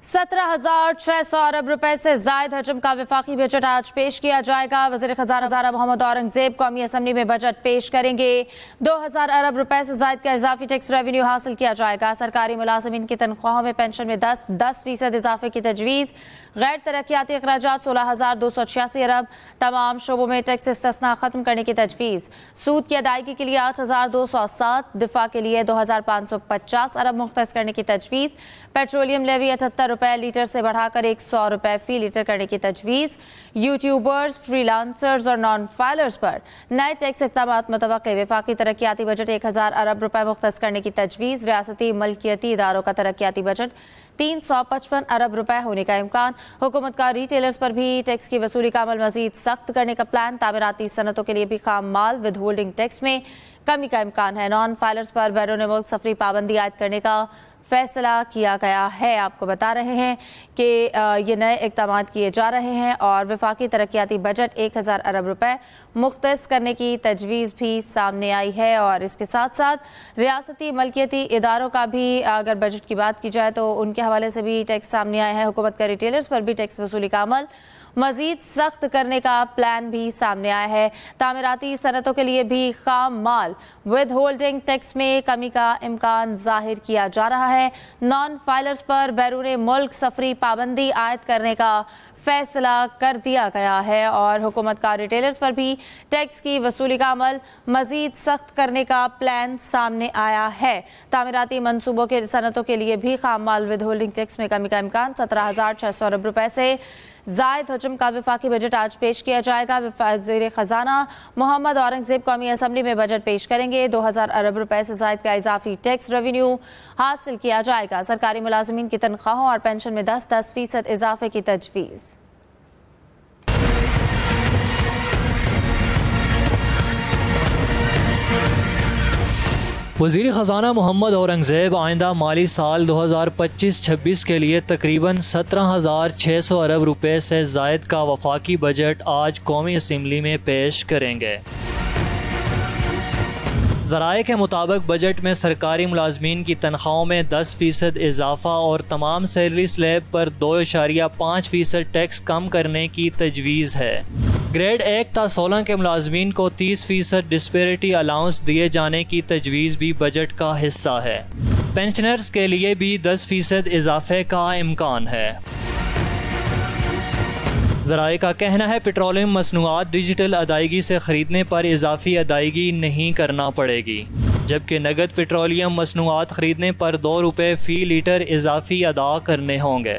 17,600 अरब रुपए से जायद हजम का वफाकी बजट आज पेश किया जाएगा। वज़ीर खजाना मोहम्मद औरंगजेब कौमी असम्बली में बजट पेश करेंगे। 2,000 अरब रुपए से जायद का इजाफी टैक्स रेवेन्यू हासिल किया जाएगा। सरकारी मुलाजिमीन की तनख्वाहों में पेंशन में 10% इजाफे की तजवीज़। गैर तरक्याती अखराजात 16,286 अरब। तमाम शोबों में टैक्स इस्तिस्ना खत्म करने की तजवीज़। सूद की अदायगी के लिए 8,207, दिफा के लिए 2,550 अरब मुख्तस करने की तजवीज़। पेट्रोलियम लेवी 78 रुपए लीटर से बढ़ाकर 100 रुपए फी लीटर करने की तजवीज़। यूट्यूबर्स, फ्रीलांसर्स और नॉन फाइलर्स पर नए टैक्स इक़दाम मुतवक्के। वफाकी तरक्याती बजट 1,000 अरब रुपए मुख्तस करने की तजवीज़। रियासती मलकियती इदारों का तरक्याती बजट 355 अरब रुपए होने का इम्कान। हुकूमत का रिटेलर्स पर भी टैक्स की वसूली का अमल मजीद सख्त करने का प्लान। तामीराती सनतों के लिए भी खाम माल विद होल्डिंग टैक्स में कमी का इम्कान है। नॉन फाइलर्स पर बैरून मुल्क सफरी पाबंदी आयद करने का फैसला किया गया है। आपको बता रहे हैं कि ये नए इक़दाम किए जा रहे हैं और वफाकी तरक्याती बजट 1,000 अरब रुपए मुख्तस करने की तजवीज़ भी सामने आई है। और इसके साथ साथ रियासती मलकियती इदारों का भी अगर बजट की बात की जाए तो उनके हवाले से भी टैक्स सामने आए हैं। हुकूमत का रिटेलर्स पर भी टैक्स वसूली का अमल मजीद सख्त करने का प्लान भी सामने आया है। तामीराती सनतों के लिए भी खाम माल विद होल्डिंग टैक्स में कमी का इम्कान जाहिर किया जा रहा है। नॉन फाइलर्स पर बैरून मुल्क सफरी पाबंदी आयद करने का फैसला कर दिया गया है और हुकूमत का रिटेलर्स पर भी टैक्स की वसूली का अमल मजीद सख्त करने का प्लान सामने आया है। तामीराती मनसूबों के सनतों के लिए भी खाम माल विद होल्डिंग टैक्स में कमी का इम्कान। 17,600 अरब रुपए से जायद हजम का वफाकी बजट आज पेश किया जाएगा। वज़ीर खजाना मोहम्मद औरंगजेब कौमी असम्बली में बजट पेश करेंगे। 2,000 अरब रुपए से जायद का इजाफी टैक्स रेवेन्यू हासिल किया जाएगा। सरकारी मुलाजिमीन की तनख्वाहों और पेंशन में 10% इजाफे की तजवीज़। वज़ीर ख़ज़ाना मोहम्मद औरंगज़ेब आइंदा माली साल 2025-26 के लिए तकरीबन 17,600 अरब रुपए से ज़ायद का वफाकी बजट आज कौमी असम्बली में पेश करेंगे। ज़राए के मुताबिक बजट में सरकारी मुलाजमीन की तनख्वाहों में 10% इजाफा और तमाम सैलरी स्लैब पर 2.5% टैक्स कम करने की तजवीज़ है। ग्रेड 1 ता 16 के मुलाजमीन को 30% डिस्पेरिटी अलाउंस दिए जाने की तजवीज़ भी बजट का हिस्सा है। पेंशनर्स के लिए भी 10% इजाफे का इम्कान है। ज़राए का कहना है पेट्रोलियम मसनूआत डिजिटल अदायगी से ख़रीदने पर इजाफी अदायगी नहीं करना पड़ेगी, जबकि नगद पेट्रोलियम मसनूआत ख़रीदने पर 2 रुपये फ़ी लीटर इजाफी अदा करने होंगे।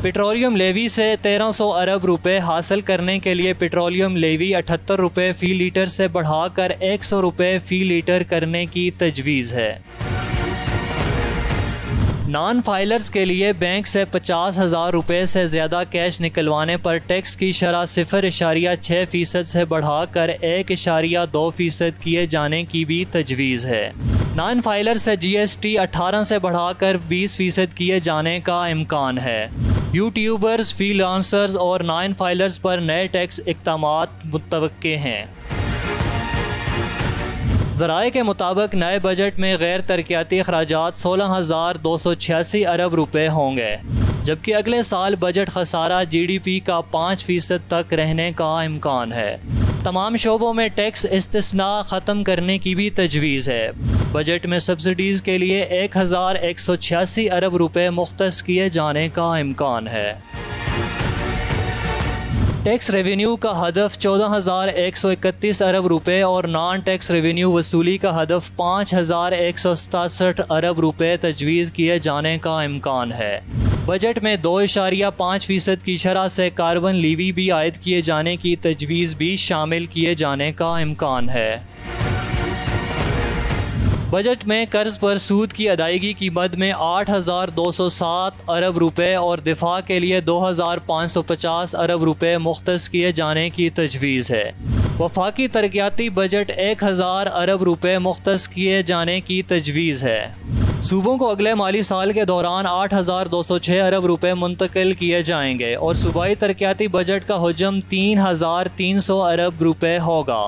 पेट्रोलियम लेवी से 1,300 अरब रुपए हासिल करने के लिए पेट्रोलियम लेवी 78 रुपये फ़ी लीटर से बढ़ाकर 100 रुपये फ़ी लीटर करने की तजवीज़ है। नॉन फाइलर्स के लिए बैंक से 50,000 रुपये से ज़्यादा कैश निकलवाने पर टैक्स की शरह 0.6% से बढ़ाकर 1.2% किए जाने की भी तजवीज़ है। नॉन फाइलर से GST 18 से बढ़ाकर 20% किए जाने का इम्कान है। यूट्यूबर्स, फ्रीलांसर्स और नॉन फाइलर्स पर नए टैक्स इक़दामात मुतवक्के हैं। ज़राए के मुताबिक नए बजट में गैर तरक्याती अखराजात 16,286 अरब रुपए होंगे, जबकि अगले साल बजट खसारा GDP का 5% तक रहने का इम्कान है। तमाम शोबों में टैक्स इस्तिस्ना ख़त्म करने की भी तजवीज़ है। बजट में सब्सिडीज़ के लिए 1,186 अरब रुपए मुख्तस किए जाने का इम्कान है। टैक्स रेवेन्यू का हदफ 14,131 अरब रुपए और नॉन टैक्स रेवेन्यू वसूली का हदफ 5,167 अरब रुपए तजवीज़ किए जाने का इम्कान है। बजट में 2.5% की शरह से कार्बन लीवी भी आयद किए जाने की तजवीज़ भी शामिल किए जाने का इम्कान है। बजट में कर्ज पर सूद की अदायगी की मद में 8,207 अरब रुपए और दिफा के लिए 2,550 अरब रुपए मुख्तस किए जाने की तजवीज़ है। वफाकी तरक्याती बजट 1,000 अरब रुपए मुख्तस किए जाने की तजवीज़ है। सूबों को अगले माली साल के दौरान 8,206 अरब रुपए मुंतकिल किए जाएंगे और सूबाई तरक्याती बजट का हजम 3,300 अरब रुपए होगा।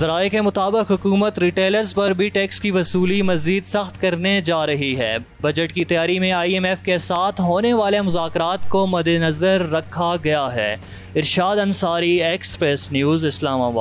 ज़राए के मुताबिक हुकूमत रिटेलर्स पर भी टैक्स की वसूली मजीद सख्त करने जा रही है। बजट की तैयारी में IMF के साथ होने वाले मुज़ाकरात को मद्देनजर रखा गया है। इरशाद अंसारी, एक्सप्रेस न्यूज़, इस्लामाबाद।